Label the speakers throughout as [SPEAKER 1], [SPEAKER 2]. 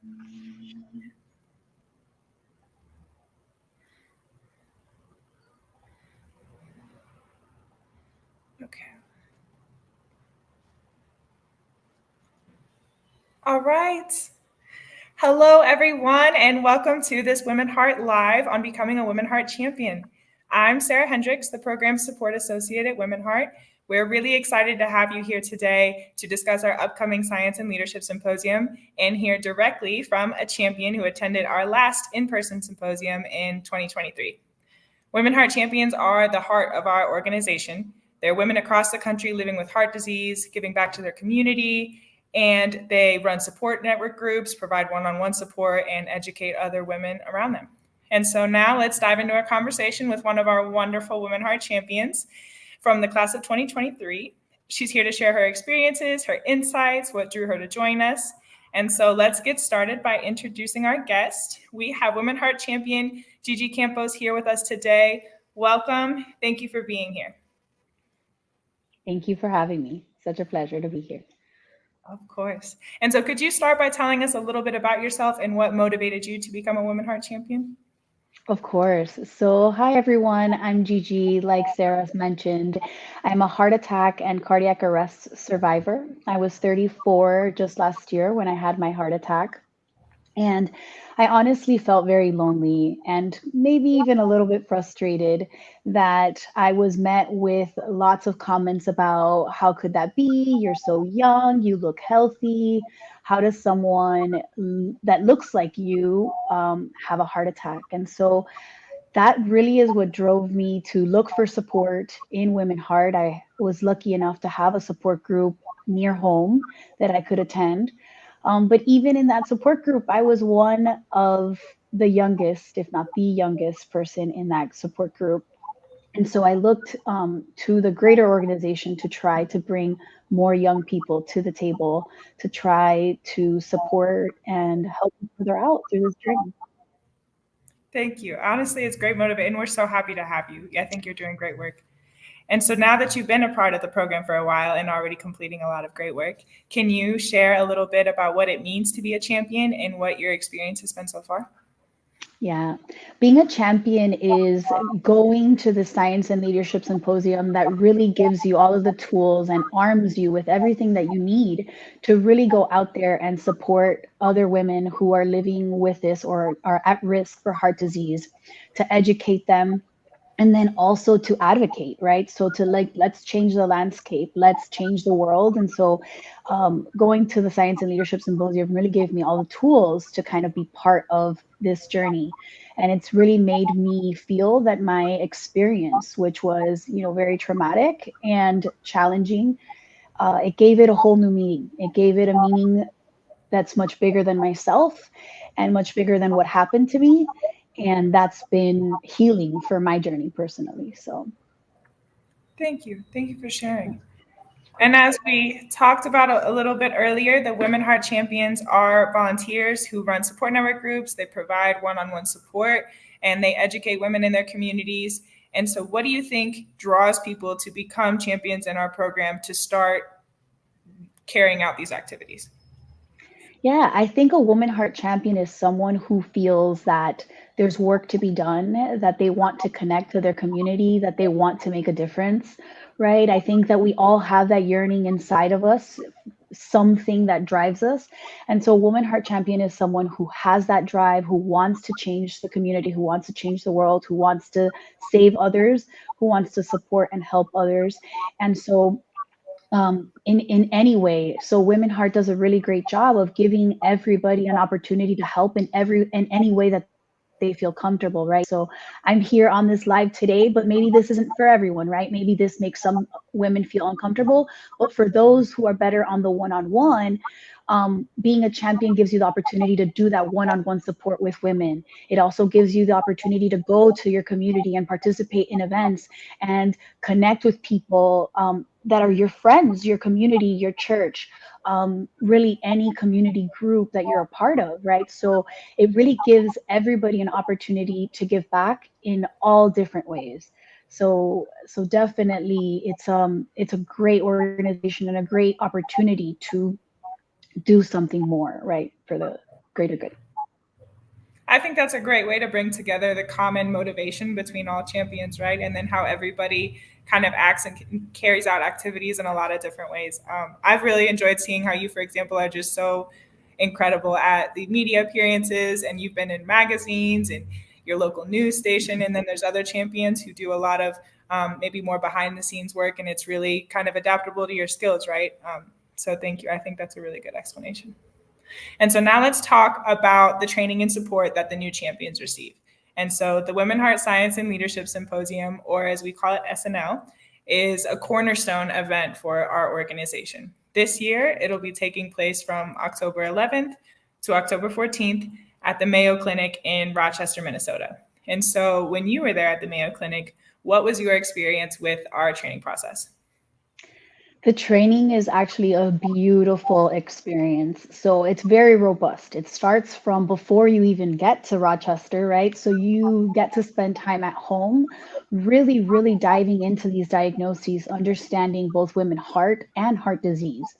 [SPEAKER 1] Okay. All right. Hello, everyone, and welcome to this Women Heart Live on Becoming a Women Heart Champion. I'm Sarah Hendricks, the Program Support Associate at Women Heart. We're really excited to have you here today to discuss our upcoming Science and Leadership Symposium and hear directly from a champion who attended our last in-person symposium in 2023. Women Heart Champions are the heart of our organization. They're women across the country living with heart disease, giving back to their community, and they run support network groups, provide one-on-one support, and educate other women around them. And so now let's dive into our conversation with one of our wonderful Women Heart Champions from the class of 2023. She's here to share her experiences, her insights, what drew her to join us. And so let's get started by introducing our guest. We have Women Heart Champion Gigi Campos here with us today. Welcome. Thank you for being here.
[SPEAKER 2] Thank you for having me. Such a pleasure to be here.
[SPEAKER 1] Of course. And so could you start by telling us a little bit about yourself and what motivated you to become a Women Heart Champion?
[SPEAKER 2] Of course. So, hi everyone. I'm Gigi. Like Sarah's mentioned, I'm a heart attack and cardiac arrest survivor. I was 34 just last year when I had my heart attack. And I honestly felt very lonely and maybe even a little bit frustrated that I was met with lots of comments about how could that be? You're so young, you look healthy. How does someone that looks like you have a heart attack? And so that really is what drove me to look for support in Women Heart. I was lucky enough to have a support group near home that I could attend. But even in that support group, I was one of the youngest, if not the youngest person in that support group. And so I looked to the greater organization to try to bring more young people to the table to try to support and help them further out through this journey.
[SPEAKER 1] Thank you. Honestly, it's great motivation, and we're so happy to have you. I think you're doing great work. And so now that you've been a part of the program for a while and already completing a lot of great work, can you share a little bit about what it means to be a champion and what your experience has been so far?
[SPEAKER 2] Yeah, being a champion is going to the Science and Leadership Symposium that really gives you all of the tools and arms you with everything that you need to really go out there and support other women who are living with this or are at risk for heart disease, to educate them, and then also to advocate, right? So to like, let's change the landscape, let's change the world. And so going to the Science and Leadership Symposium really gave me all the tools to kind of be part of this journey. And it's really made me feel that my experience, which was, very traumatic and challenging, it gave it a whole new meaning. It gave it a meaning that's much bigger than myself and much bigger than what happened to me. And that's been healing for my journey personally. So
[SPEAKER 1] Thank you. Thank you for sharing. And as we talked about a little bit earlier, the Women Heart Champions are volunteers who run support network groups. They provide one-on-one support and they educate women in their communities. And so what do you think draws people to become champions in our program to start carrying out these activities?
[SPEAKER 2] yeah, I think a woman heart champion is someone who feels that there's work to be done, that they want to connect to their community, that they want to make a difference, right? I think that we all have that yearning inside of us, something that drives us. And so, woman heart champion is someone who has that drive, who wants to change the community, who wants to change the world, who wants to save others, who wants to support and help others. And so, in any way. So Women Heart does a really great job of giving everybody an opportunity to help in any way that they feel comfortable, right? So I'm here on this live today, but maybe this isn't for everyone, right? Maybe this makes some women feel uncomfortable, but for those who are better on the one-on-one, being a champion gives you the opportunity to do that one-on-one support with women. It also gives you the opportunity to go to your community and participate in events and connect with people that are your friends, your community, your church, really any community group that you're a part of, right? So it really gives everybody an opportunity to give back in all different ways. So definitely it's a great organization and a great opportunity to do something more, right, for the greater good.
[SPEAKER 1] I think that's a great way to bring together the common motivation between all champions, right? And then how everybody kind of acts and carries out activities in a lot of different ways. I've really enjoyed seeing how you, for example, are just so incredible at the media appearances, and you've been in magazines and your local news station. And then there's other champions who do a lot of maybe more behind the scenes work, and it's really kind of adaptable to your skills, right? So thank you. I think that's a really good explanation. And so now let's talk about the training and support that the new champions receive. And so the WomenHeart Science and Leadership Symposium, or as we call it, SNL, is a cornerstone event for our organization. This year, it'll be taking place from October 11th to October 14th at the Mayo Clinic in Rochester, Minnesota. And so when you were there at the Mayo Clinic, what was your experience with our training process?
[SPEAKER 2] The training is actually a beautiful experience. So it's very robust. It starts from before you even get to Rochester, right? So you get to spend time at home, really, really diving into these diagnoses, understanding both women's heart and heart disease.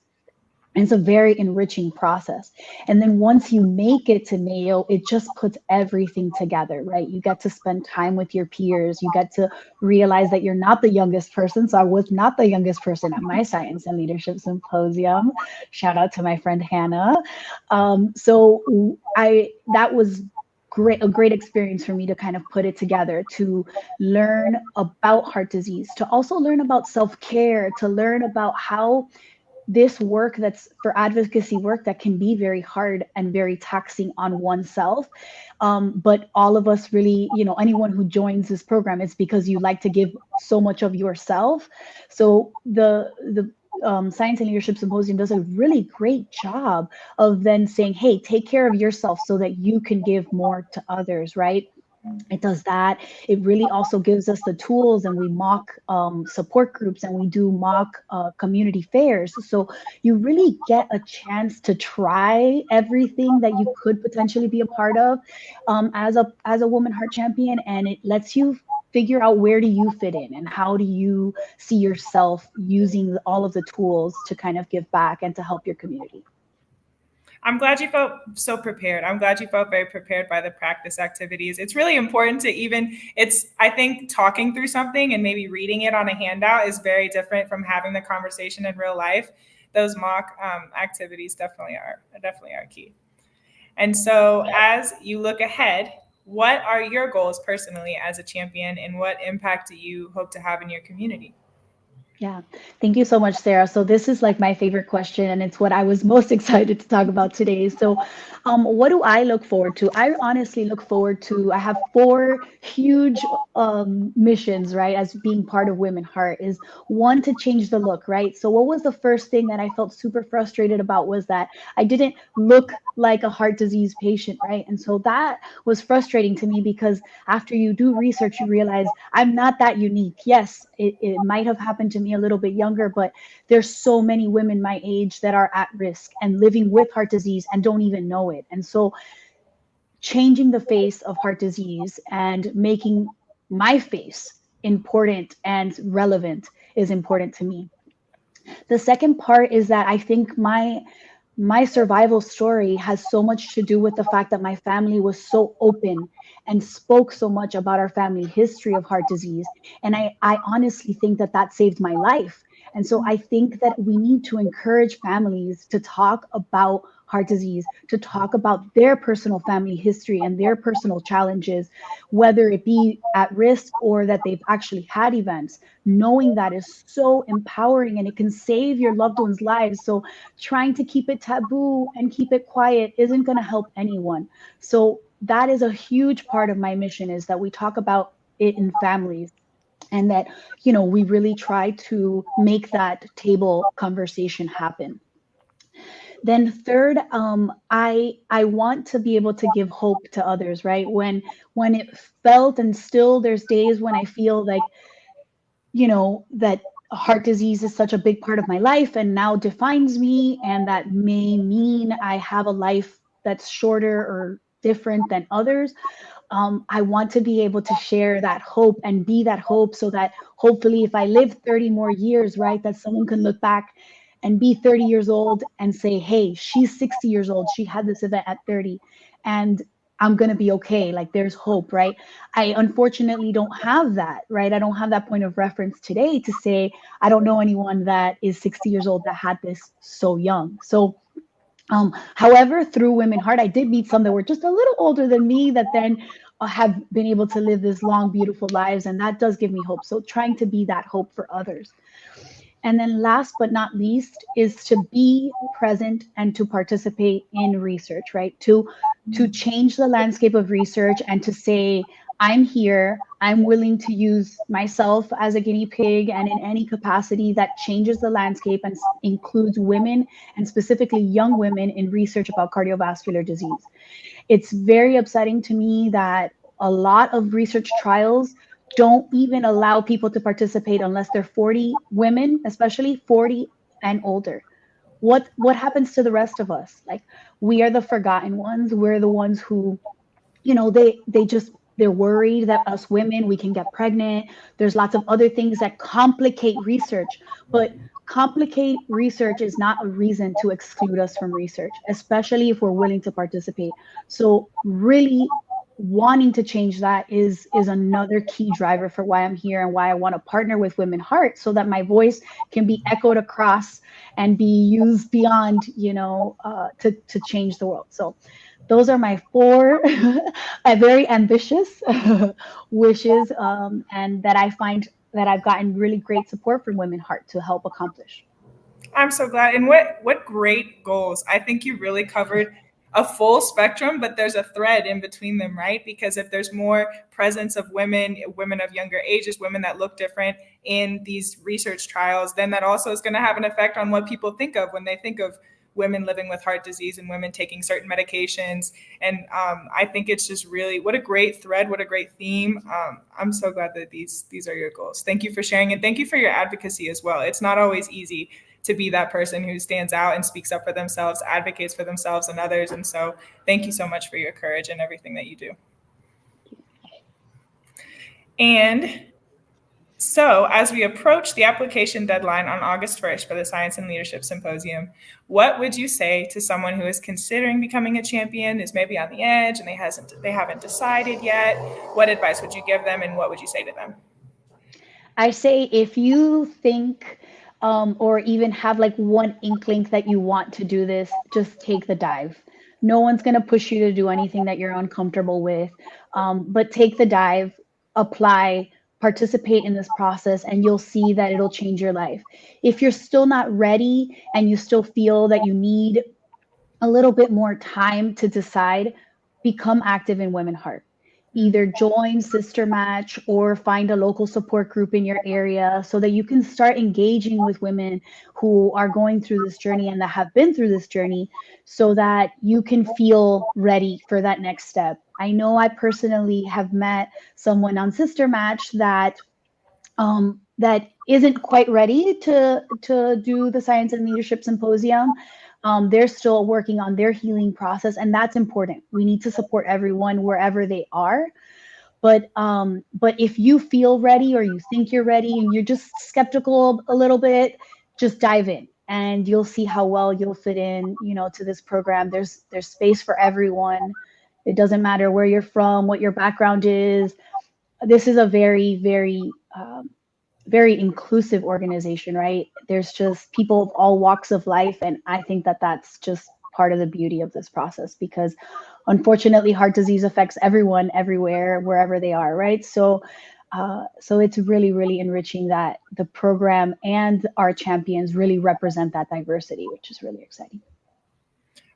[SPEAKER 2] And it's a very enriching process. And then once you make it to Mayo, it just puts everything together, right? You get to spend time with your peers. You get to realize that you're not the youngest person. So I was not the youngest person at my Science and Leadership Symposium. Shout out to my friend Hannah. That was a great experience for me to kind of put it together, to learn about heart disease, to also learn about self-care, to learn about how this work that's for advocacy work that can be very hard and very taxing on oneself. But all of us really, anyone who joins this program, it's because you like to give so much of yourself. So the Science and Leadership Symposium does a really great job of then saying, hey, take care of yourself so that you can give more to others, right? It does that. It really also gives us the tools, and we mock support groups, and we do mock community fairs. So you really get a chance to try everything that you could potentially be a part of as a Woman Heart Champion, and it lets you figure out where do you fit in and how do you see yourself using all of the tools to kind of give back and to help your community.
[SPEAKER 1] I'm glad you felt so prepared. I'm glad you felt very prepared by the practice activities. It's really important to I think talking through something and maybe reading it on a handout is very different from having the conversation in real life. Those mock activities definitely are key. And so as you look ahead, what are your goals personally as a champion, and what impact do you hope to have in your community?
[SPEAKER 2] Yeah, thank you so much, Sarah. So this is like my favorite question, and it's what I was most excited to talk about today. So what do I look forward to? I honestly look forward to, I have 4 huge missions, right, as being part of Women Heart. Is one, to change the look, right? So what was the first thing that I felt super frustrated about was that I didn't look like a heart disease patient, right? And so that was frustrating to me, because after you do research, you realize I'm not that unique. Yes, it might have happened to me a little bit younger, but there's so many women my age that are at risk and living with heart disease and don't even know it. And so changing the face of heart disease and making my face important and relevant is important to me. The second part is that I think my survival story has so much to do with the fact that my family was so open and spoke so much about our family history of heart disease. And I honestly think that saved my life. And so I think that we need to encourage families to talk about heart disease, to talk about their personal family history and their personal challenges, whether it be at risk or that they've actually had events. Knowing that is so empowering, and it can save your loved ones' lives. So trying to keep it taboo and keep it quiet isn't going to help anyone. So that is a huge part of my mission, is that we talk about it in families, and that, we really try to make that table conversation happen. Then third, I want to be able to give hope to others, right? When it felt, and still there's days when I feel like, that heart disease is such a big part of my life and now defines me, and that may mean I have a life that's shorter or different than others. I want to be able to share that hope and be that hope, so that hopefully if I live 30 more years, right, that someone can look back and be 30 years old and say, hey, she's 60 years old. She had this event at 30 and I'm going to be okay. Like there's hope, right? I unfortunately don't have that, right? I don't have that point of reference today to say, I don't know anyone that is 60 years old that had this so young. So however, through Women Heart, I did meet some that were just a little older than me that then have been able to live this long, beautiful lives. And that does give me hope. So trying to be that hope for others. And then last but not least is to be present and to participate in research, right? To change the landscape of research and to say, I'm here, I'm willing to use myself as a guinea pig and in any capacity that changes the landscape and includes women and specifically young women in research about cardiovascular disease. It's very upsetting to me that a lot of research trials don't even allow people to participate unless they're 40, women, especially 40 and older. What happens to the rest of us? Like, we are the forgotten ones. We're the ones who, they're worried that us women, we can get pregnant. There's lots of other things that complicate research, but complicate research is not a reason to exclude us from research, especially if we're willing to participate. So really wanting to change that is another key driver for why I'm here and why I want to partner with Women Heart so that my voice can be echoed across and be used beyond, to change the world. So those are my 4 very ambitious wishes, and that I find that I've gotten really great support from Women Heart to help accomplish.
[SPEAKER 1] I'm so glad. And what great goals. I think you really covered a full spectrum, but there's a thread in between them, right? Because if there's more presence of women of younger ages, women that look different in these research trials, then that also is going to have an effect on what people think of when they think of women living with heart disease and women taking certain medications. And I think it's just really, what a great thread, what a great theme. I'm so glad that these are your goals. Thank you for sharing, and thank you for your advocacy as well. It's not always easy to be that person who stands out and speaks up for themselves, advocates for themselves and others. And so thank you so much for your courage and everything that you do. And so as we approach the application deadline on August 1st for the Science and Leadership Symposium, what would you say to someone who is considering becoming a champion, is maybe on the edge and they haven't decided yet? What advice would you give them, and what would you say to them?
[SPEAKER 2] I say, if you think or even have like one inkling that you want to do this, just take the dive. No one's going to push you to do anything that you're uncomfortable with, but take the dive, apply, participate in this process, and you'll see that it'll change your life. If you're still not ready and you still feel that you need a little bit more time to decide, become active in Women Heart. Either join Sister Match or find a local support group in your area so that you can start engaging with women who are going through this journey and that have been through this journey so that you can feel ready for that next step. I know I personally have met someone on Sister Match that isn't quite ready to do the Science and Leadership Symposium. They're still working on their healing process, and that's important. We need to support everyone wherever they are. But if you feel ready or you think you're ready and you're just skeptical a little bit, just dive in and you'll see how well you'll fit in, to this program. There's space for everyone. It doesn't matter where you're from, what your background is. This is a very, very very inclusive organization, right? There's just people of all walks of life. And I think that that's just part of the beauty of this process, because unfortunately, heart disease affects everyone, everywhere, wherever they are, right? So it's really, really enriching that the program and our champions really represent that diversity, which is really exciting.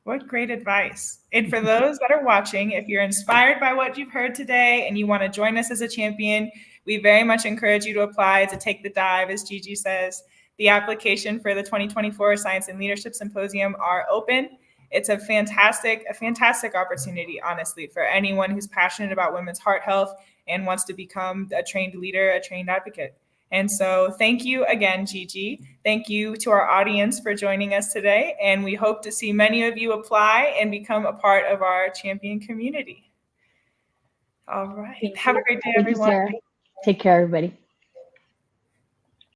[SPEAKER 1] What great advice. And for those that are watching, if you're inspired by what you've heard today and you want to join us as a champion, we very much encourage you to apply, to take the dive, as Gigi says. The application for the 2024 Science and Leadership Symposium are open. It's a fantastic opportunity, honestly, for anyone who's passionate about women's heart health and wants to become a trained leader, a trained advocate. And so thank you again, Gigi. Thank you to our audience for joining us today. And we hope to see many of you apply and become a part of our champion community. All right. Have a great day, everyone.
[SPEAKER 2] Thank you, Sarah. Take care, everybody.